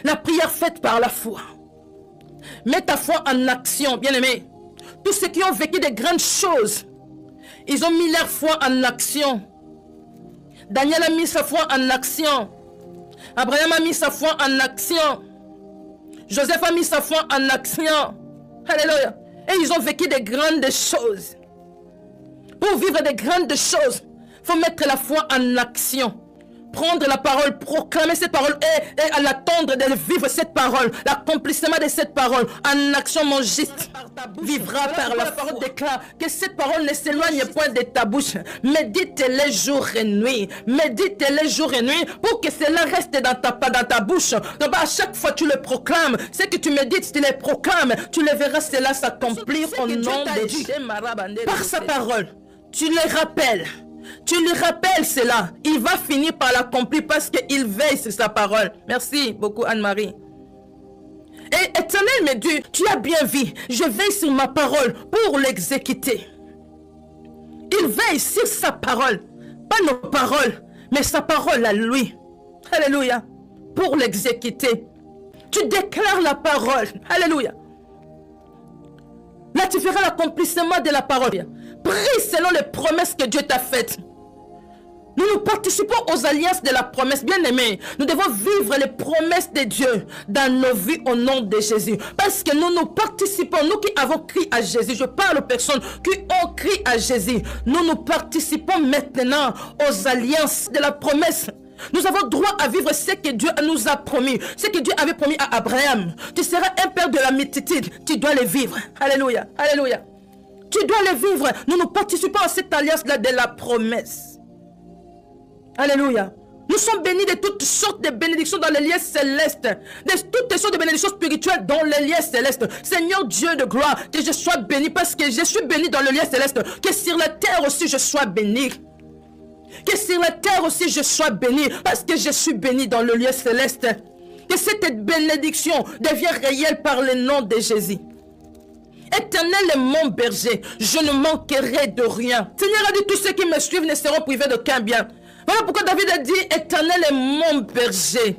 La prière faite par la foi. Mets ta foi en action, bien-aimé. Tous ceux qui ont vécu de grandes choses, ils ont mis leur foi en action. Daniel a mis sa foi en action. Abraham a mis sa foi en action. Joseph a mis sa foi en action. Alléluia. Et ils ont vécu de grandes choses. Pour vivre de grandes choses, il faut mettre la foi en action. Prendre la parole, proclamer cette parole et à l'attendre de vivre cette parole. L'accomplissement de cette parole en action, mon juste vivra par la parole. Déclare que cette parole ne s'éloigne point de ta bouche. Médite-les jour et nuit. Médite-les jour et nuit pour que cela reste dans ta bouche. Donc, à chaque fois tu le proclames. Ce que tu médites, tu les proclames. Tu le verras cela s'accomplir au nom de Dieu. Par sa parole, tu les rappelles. Tu lui rappelles cela. Il va finir par l'accomplir parce qu'il veille sur sa parole. Merci beaucoup Anne-Marie. Et Éternel me dit, tu as bien vu, je veille sur ma parole pour l'exécuter. Il veille sur sa parole. Pas nos paroles, mais sa parole à lui. Alléluia. Pour l'exécuter. Tu déclares la parole. Alléluia. Là, tu feras l'accomplissement de la parole. Prie selon les promesses que Dieu t'a faites. Nous participons aux alliances de la promesse. Bien-aimés, nous devons vivre les promesses de Dieu dans nos vies au nom de Jésus. Parce que nous participons, nous qui avons crié à Jésus, je parle aux personnes qui ont crié à Jésus. Nous participons maintenant aux alliances de la promesse. Nous avons droit à vivre ce que Dieu nous a promis. Ce que Dieu avait promis à Abraham. Tu seras un père de la multitude. Tu dois le vivre. Alléluia. Alléluia. Tu dois le vivre. Nous participons à cette alliance-là de la promesse. Alléluia. Nous sommes bénis de toutes sortes de bénédictions dans les lieux célestes. De toutes sortes de bénédictions spirituelles dans les lieux célestes. Seigneur Dieu de gloire, que je sois béni parce que je suis béni dans le lieu céleste. Que sur la terre aussi je sois béni. Que sur la terre aussi je sois béni parce que je suis béni dans le lieu céleste. Que cette bénédiction devienne réelle par le nom de Jésus. Éternel est mon berger, je ne manquerai de rien. Seigneur a dit, tous ceux qui me suivent ne seront privés d'aucun bien. Voilà pourquoi David a dit, Éternel est mon berger.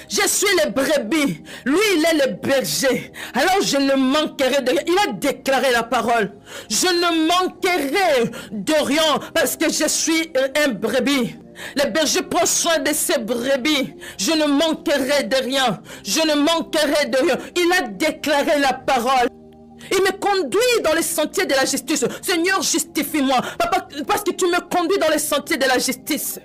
Je suis le brebis, lui il est le berger. Alors je ne manquerai de rien. Il a déclaré la parole. Je ne manquerai de rien parce que je suis un brebis. Le berger prend soin de ses brebis. Je ne manquerai de rien. Je ne manquerai de rien. Il a déclaré la parole. Il me conduit dans les sentiers de la justice. Seigneur, justifie-moi. Papa, parce que tu me conduis dans les sentiers de la justice.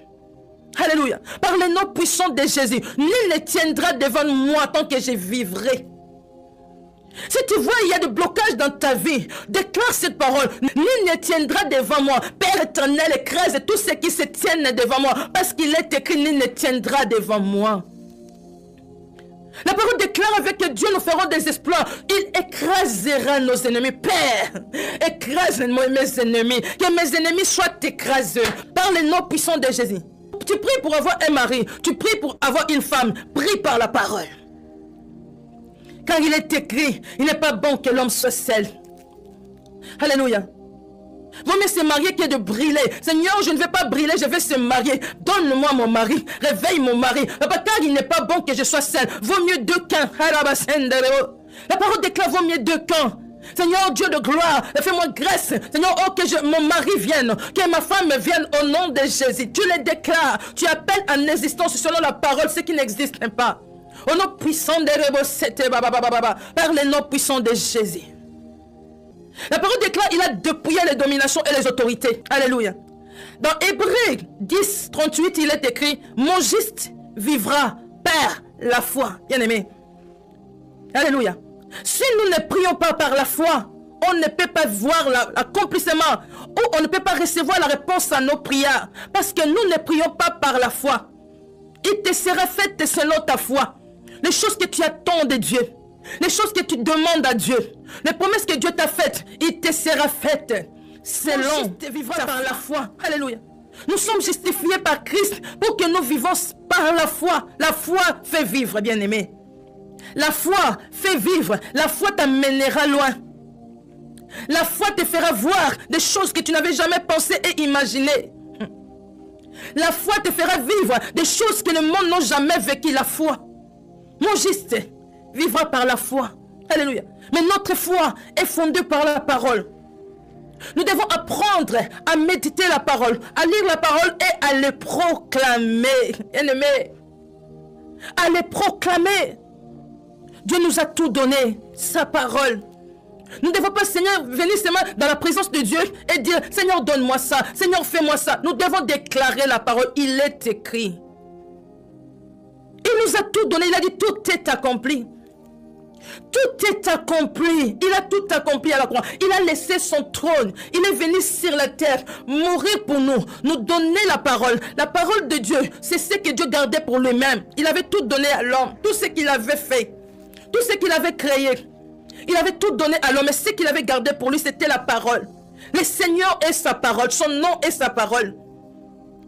Alléluia. Par le nom puissant de Jésus, nul ne tiendra devant moi tant que je vivrai. Si tu vois, il y a des blocages dans ta vie, déclare cette parole. Nul ne tiendra devant moi. Père éternel, écrase tous ceux qui se tiennent devant moi. Parce qu'il est écrit, nul ne tiendra devant moi. La parole déclare avec que Dieu nous fera des exploits. Il écrasera nos ennemis. Père, écrase mes ennemis. Que mes ennemis soient écrasés par le nom puissant de Jésus. Tu pries pour avoir un mari. Tu pries pour avoir une femme. Prie par la parole. Car il est écrit, il n'est pas bon que l'homme soit seul. Alléluia. Vaut mieux se marier que de brûler. Seigneur, je ne vais pas brûler, je vais se marier. Donne-moi mon mari. Réveille mon mari. Car il n'est pas bon que je sois seul. Vaut mieux deux camps. La parole déclare, vaut mieux deux camps. Seigneur Dieu de gloire, fais-moi grâce. Seigneur, oh que mon mari vienne, que ma femme vienne au nom de Jésus. Tu le déclares. Tu appelles en existence selon la parole ce qui n'existe pas. Au nom puissant de par le nom puissant de Jésus. La parole déclare, il a dépouillé les dominations et les autorités. Alléluia. Dans Hébreux 10, 38, il est écrit, mon juste vivra par la foi. Bien aimé. Alléluia. Si nous ne prions pas par la foi, on ne peut pas voir l'accomplissement ou on ne peut pas recevoir la réponse à nos prières. Parce que nous ne prions pas par la foi. Il te sera fait selon ta foi. Les choses que tu attends de Dieu. Les choses que tu demandes à Dieu. Les promesses que Dieu t'a faites. Il te sera fait selon par la foi. Alléluia. Nous sommes justifiés par Christ pour que nous vivons par la foi. La foi fait vivre, bien-aimé. La foi fait vivre. La foi t'amènera loin. La foi te fera voir des choses que tu n'avais jamais pensé et imaginé. La foi te fera vivre des choses que le monde n'a jamais vécu. La foi. Mon juste vivra par la foi. Alléluia. Mais notre foi est fondée par la parole. Nous devons apprendre à méditer la parole, à lire la parole et à les proclamer. Bien-aimés, à les proclamer. Dieu nous a tout donné, sa parole. Nous ne devons pas, Seigneur, venir seulement dans la présence de Dieu et dire, Seigneur, donne-moi ça, Seigneur, fais-moi ça. Nous devons déclarer la parole. Il est écrit. Il nous a tout donné. Il a dit, tout est accompli. Tout est accompli. Il a tout accompli à la croix. Il a laissé son trône. Il est venu sur la terre, mourir pour nous, nous donner la parole. La parole de Dieu, c'est ce que Dieu gardait pour lui-même. Il avait tout donné à l'homme. Tout ce qu'il avait fait. Tout ce qu'il avait créé. Il avait tout donné à l'homme. Mais ce qu'il avait gardé pour lui, c'était la parole. Le Seigneur est sa parole. Son nom est sa parole.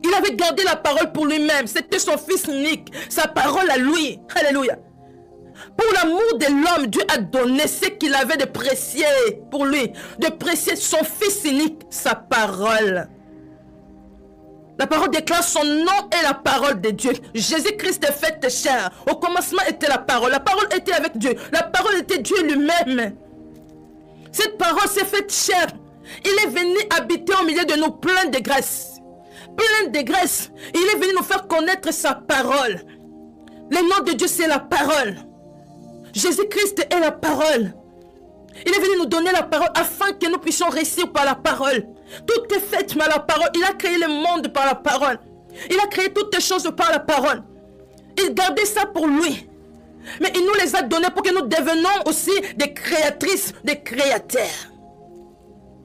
Il avait gardé la parole pour lui-même. C'était son fils unique. Sa parole à lui. Alléluia. Pour l'amour de l'homme, Dieu a donné ce qu'il avait de précieux pour lui. De précieux, son fils unique, sa parole. La parole déclare son nom est la parole de Dieu. Jésus-Christ est fait chair. Au commencement était la parole. La parole était avec Dieu. La parole était Dieu lui-même. Cette parole s'est faite chair. Il est venu habiter au milieu de nous plein de grâce. Plein de grâce. Il est venu nous faire connaître sa parole. Le nom de Dieu, c'est la parole. Jésus-Christ est la parole. Il est venu nous donner la parole afin que nous puissions réussir par la parole. Tout est fait par la parole. Il a créé le monde par la parole. Il a créé toutes les choses par la parole. Il gardait ça pour lui. Mais il nous les a donnés pour que nous devenions aussi des créatrices, des créateurs.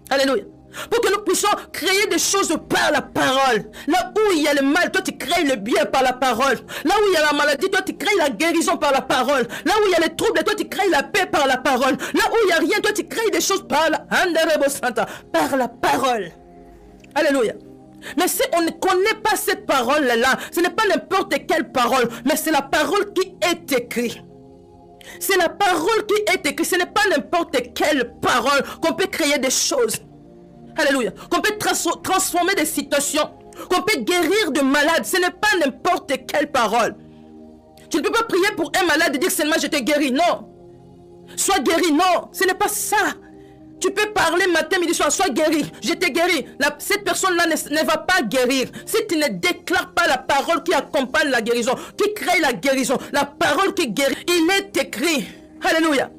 Alléluia. Pour que nous puissions créer des choses par la parole. Là où il y a le mal, toi tu crées le bien par la parole. Là où il y a la maladie, toi tu crées la guérison par la parole. Là où il y a les troubles, toi tu crées la paix par la parole. Là où il n'y a rien, toi tu crées des choses par la parole. Alléluia. Mais si on ne connaît pas cette parole-là, ce n'est pas n'importe quelle parole, mais c'est la parole qui est écrite. C'est la parole qui est écrite. Ce n'est pas n'importe quelle parole qu'on peut créer des choses. Alléluia. Qu'on peut transformer des situations. Qu'on peut guérir de malades. Ce n'est pas n'importe quelle parole. Tu ne peux pas prier pour un malade et dire seulement je te guéris. Non. Sois guéri. Non. Ce n'est pas ça. Tu peux parler matin, midi, soir. Sois guéri. Je te guéris. Cette personne-là ne va pas guérir. Si tu ne déclares pas la parole qui accompagne la guérison, qui crée la guérison, la parole qui guérit, il est écrit. Alléluia.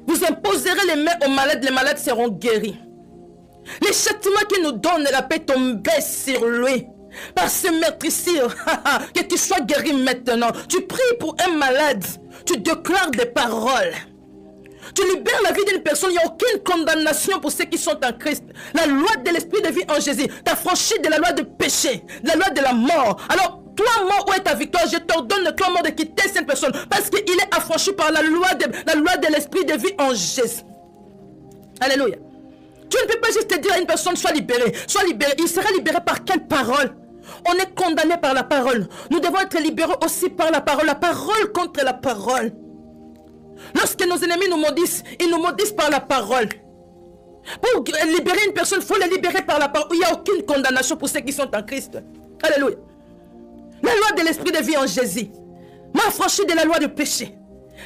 Vous imposerez les mains aux malades. Les malades seront guéris. Les châtiments qui nous donnent la paix tomber sur lui. Par ce meurtrissure, que tu sois guéri maintenant. Tu pries pour un malade. Tu déclares des paroles. Tu libères la vie d'une personne. Il n'y a aucune condamnation pour ceux qui sont en Christ. La loi de l'esprit de vie en Jésus t'a franchi de la loi de péché, de la loi de la mort. Alors, toi mort, où est ta victoire? Je t'ordonne, toi mort, de quitter cette personne. Parce qu'il est affranchi par la loi de l'esprit de vie en Jésus. Alléluia. Tu ne peux pas juste te dire à une personne, sois libéré, sois libéré. Il sera libéré par quelle parole? On est condamné par la parole. Nous devons être libérés aussi par la parole. La parole contre la parole. Lorsque nos ennemis nous maudissent, ils nous maudissent par la parole. Pour libérer une personne, il faut la libérer par la parole. Il n'y a aucune condamnation pour ceux qui sont en Christ. Alléluia. La loi de l'esprit de vie en Jésus m'a affranchi de la loi du péché,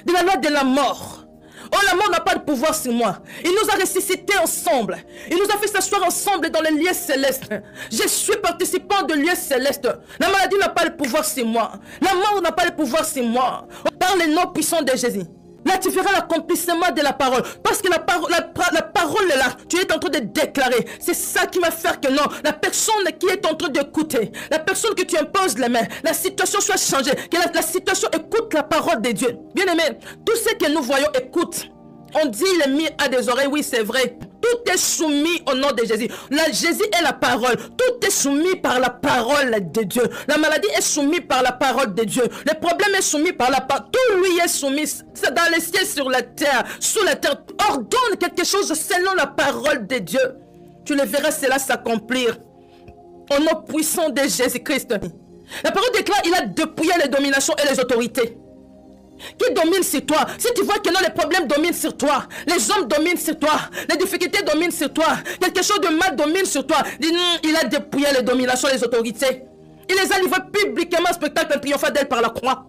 de la loi de la mort. Oh, la mort n'a pas de pouvoir sur moi. Il nous a ressuscités ensemble. Il nous a fait s'asseoir ensemble dans les lieux célestes. Je suis participant de lieux célestes. La maladie n'a pas de pouvoir sur moi. La mort n'a pas de pouvoir sur moi. Par le nom puissant de Jésus. Là, tu feras l'accomplissement de la parole. Parce que la parole est là. Tu es en train de déclarer. C'est ça qui va faire que non. La personne qui est en train d'écouter, la personne que tu imposes les mains, la situation soit changée. Que la situation écoute la parole de Dieu. Bien aimé, tout ce que nous voyons écoute. On dit le mire à des oreilles. Oui, c'est vrai. Tout est soumis au nom de Jésus. Jésus est la parole. Tout est soumis par la parole de Dieu. La maladie est soumise par la parole de Dieu. Le problème est soumis par la parole. Tout lui est soumis. C'est dans les cieux, sur la terre. Sous la terre. Ordonne quelque chose selon la parole de Dieu. Tu le verras cela s'accomplir. Au nom puissant de Jésus-Christ. La parole déclare, il a dépouillé les dominations et les autorités. Qui domine sur toi? Si tu vois que non, les problèmes dominent sur toi, les hommes dominent sur toi, les difficultés dominent sur toi, quelque chose de mal domine sur toi, dis non, il a dépouillé les dominations, les autorités. Il les a livrés publiquement en spectacle triomphal d'elle par la croix.